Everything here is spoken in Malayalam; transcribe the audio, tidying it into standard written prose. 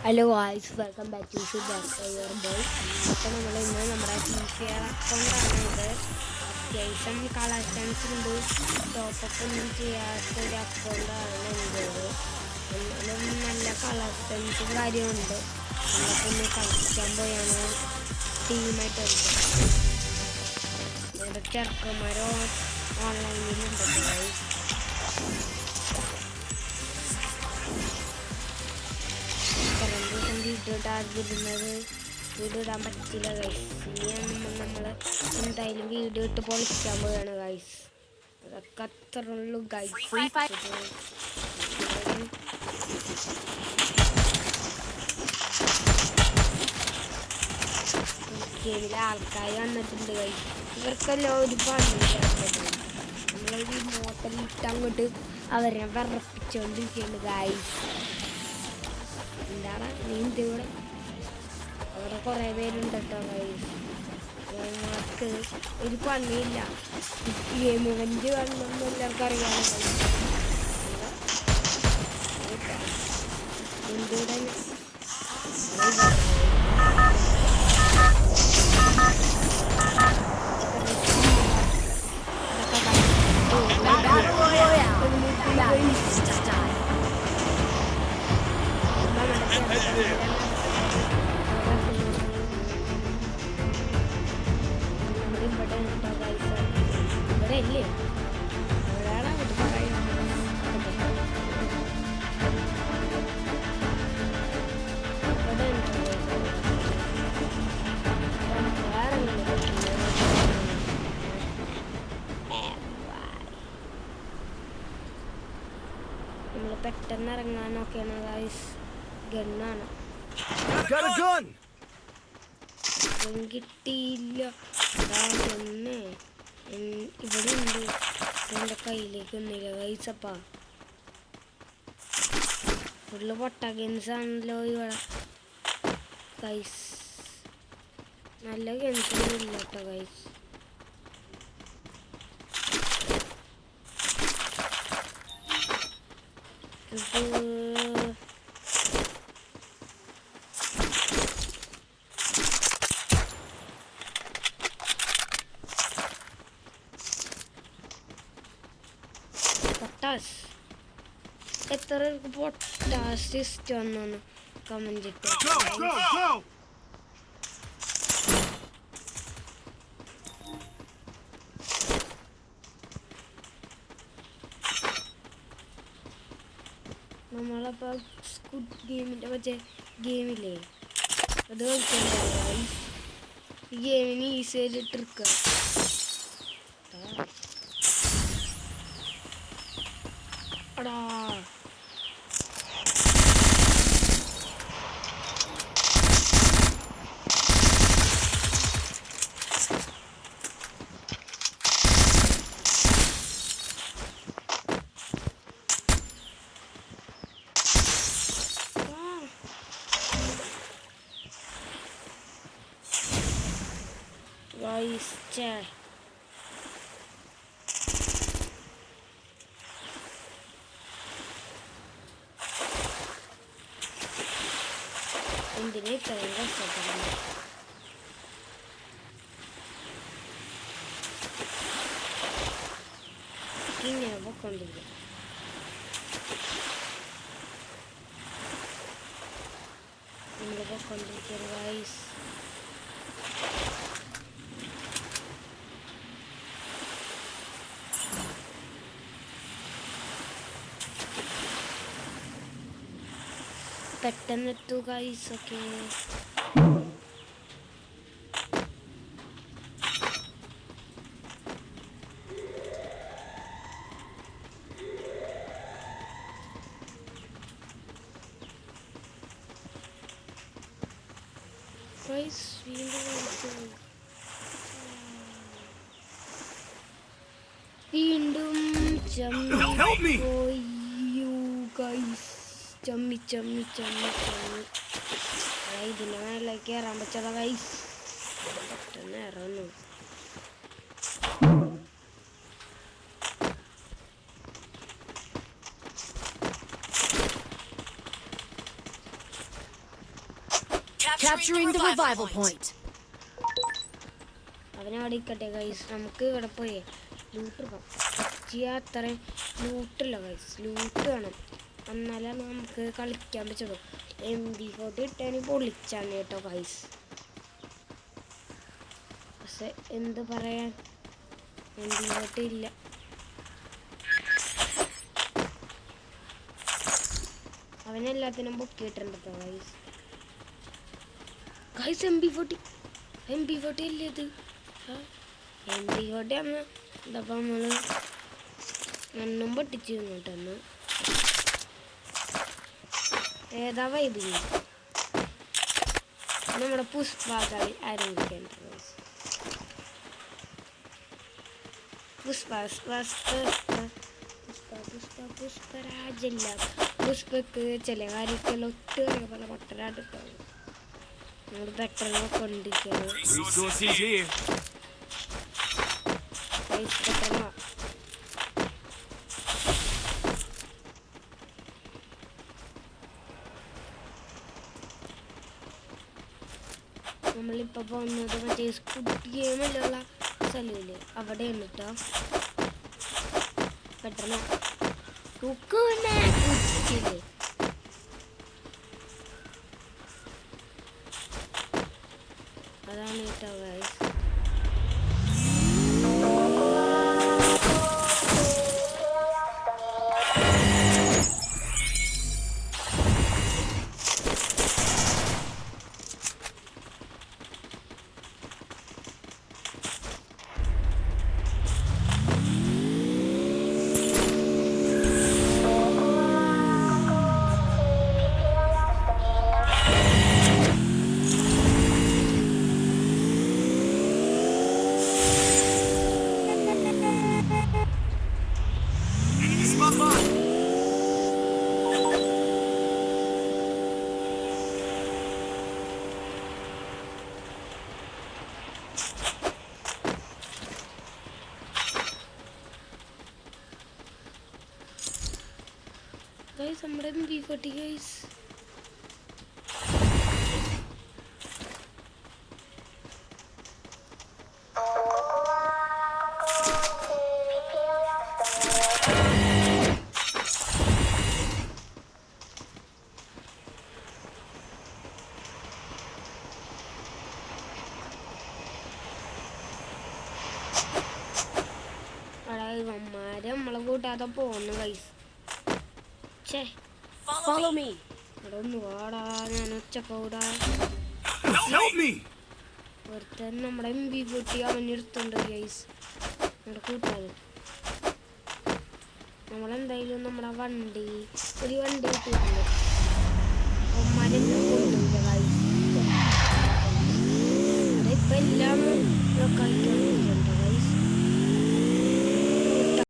Hello guys, welcome back to your boy. അപ്പോൾ നമ്മൾ ഇന്ന് നമ്മുടെ ഫിഫ അക്കൗണ്ടാണ് ഇത്. അത്യാവശ്യം കളക്ഷൻസ് ഉണ്ട്. ടോപ്പപ്പ് ഒന്നും ചെയ്യാത്തൊരു അക്കൗണ്ടാണ് എൻ്റേത്. എന്നാലും നല്ല കളക്ഷൻസും കാര്യമുണ്ട്. നമ്മളൊക്കെ ഒന്ന് കളിക്കാൻ പോയാണ് ടീമായിട്ട് കളിക്കുന്നത്. നമ്മുടെ ചെറുക്കന്മാരോ ഓൺലൈനിലുണ്ട് ഗായ്സ്. വീഡിയോ ഇടാൻ പറ്റില്ല ഗൈസ്. ഇനിയാണ് നമ്മൾ എന്തായാലും വീഡിയോ ഇട്ട് പൊളിക്കാൻ പോവുകയാണ് ഗൈസ്. അതൊക്കെ അത്ര ഉള്ളൂ ഗൈസ്. ഗെയിമിലെ ആൾക്കാർ വന്നിട്ടുണ്ട് ഗൈസ്. ഇവർക്കെല്ലാം ഒരു പണിയില്ല. നമ്മളൊരു മോട്ടലിട്ട് അങ്ങോട്ട് അവരെ വിറപ്പിച്ചുകൊണ്ടിരിക്കുകയാണ് ഗൈസ്. എന്താണ് നീന്തി ഇവിടെ അവിടെ കുറേ പേരുണ്ട് കേട്ടോ ഗൈസ്. ഞങ്ങൾക്ക് ഒരു പണിയില്ല. ഗെയിം ഇവൻ്റ് കാണണമെന്ന് എല്ലാവർക്കും അറിയാമല്ലോ. എന്തുകൂടെ ഇവിടെ ഇല്ലേ ഒരാളാ ഇത് പറയുന്നത്. നമ്മൾ പെട്ടെന്ന് ഇറങ്ങാനൊക്കെയാണ് ഗൈസ്. ഗണ്ണാണ് കിട്ടിയില്ല. ഒന്ന് ഇവിടെ ഉണ്ട്. എൻ്റെ കയ്യിലേക്ക് ഒന്നുമില്ല ഗൈസപ്പാ. ഫുള്ള് പൊട്ട ആണല്ലോ ഇവിടെ ഗൈസ്. നല്ല ഗെയിംസൊന്നും ഇല്ല കേട്ടോ ഗൈസ്. പൊട്ടാസ് എത്ര പൊട്ടാസ് ഇഷ്ടമെന്നൊന്ന് കമന്റ് ഇട്ടു. നമ്മളപ്പോൾ സ്കുഡ് ഗെയിമിൻ്റെ മറ്റേ ഗെയിമില്ലേ അത് കളിക്കണ്ടേ. ഈ ഗെയിമിന് ഈസി ആയിട്ട് ട്രിക്ക്. അടാ ഗൈസ് എന്തിനാ ഇത്രയും കഷ്ടപ്പെടുന്നത്? ഇങ്ങനെ പൊക്കൊണ്ടിരിക്കും. നമ്മൾ പൊക്കൊണ്ടിരിക്കുക ഗൈസ്. പെട്ടെന്ന് എത്തു ഗൈസ്. ഒക്കെ ഗൈസ് വീണ്ടും ചമ്മിപ്പോയോ ഗൈസ്. ചമ്മി ഇതിൻ്റെ മേലേക്ക് കയറാൻ പറ്റാതെ ഗൈസ്. പെട്ടെന്ന് ഇറങ്ങുന്നു. Capturing the revival point. അവനവിടെ ഇരിക്കട്ടെ ഗൈസ്. നമുക്ക് ഇവിടെ പോയി ലൂട്ട് എടുക്കാം. അത്രയും ലൂട്ടില്ല ഗൈസ്. ലൂട്ട് വേണം, എന്നാലാണ് നമുക്ക് കളിക്കാൻ പറ്റുള്ളൂ. MP40 ഇട്ടാന് പൊളിച്ചാണ് കേട്ടോ ഗൈസ്. പക്ഷെ എന്ത് പറയാൻ, MP40 ഇല്ല. അവനെല്ലാത്തിനും പൊക്കിയിട്ടുണ്ട് കേട്ടോ ഗൈസ്. ഗൈസ് MP40 അല്ലേ ഇത്? MP40 അന്ന് ഇതപ്പോൾ നമ്മൾ എണ്ണം പൊട്ടിച്ച് ഇങ്ങോട്ടന്ന്. ഏതാ വൈബിങ് നമ്മുടെ പുഷ്പകളി ആരംഭിക്കേണ്ട ഗൈസ്. പുഷ്പരാജല്ല. പുഷ്പക്ക് ചില കാര്യത്തിൽ ഒട്ട് പല പൊട്ടരാട്ടിട്ടാണ് നമ്മൾ പെട്ടെന്ന് കൊണ്ടിരിക്കുന്നത്. നമ്മളിപ്പോൾ പോകുന്നത് മറ്റേ സ്കുഡ് ഗെയിമിലുള്ള സ്ഥലമില്ലേ, അവിടെയാണ് കേട്ടോ. പെട്ടെന്ന് കുക്കില്ലേ, അതാണ് കേട്ടോ ഗൈസ്. ഗൈസ് നമ്മുടെ MP40 ഗൈസ്. ഇവന്മാരെ നമ്മളെ കൂട്ടാതെ പോന്നു ഗൈസ്. Follow me. ഒന്ന് വാടാ, ഞാൻ ഒച്ചക്കൂടാ. ഒരുത്തൻ നമ്മുടെ MP40 അവനെടുത്തുണ്ട് ഗൈസ്, നമ്മുടെ കൂട്ടാതെ. നമ്മളെന്തായാലും നമ്മുടെ ഒരു വണ്ടി കിട്ടിയിട്ടുണ്ട്. അവന്മാരെല്ലാം കൊണ്ടുപോയില്ല ഗൈസ്. അതിപ്പോൾ എല്ലാം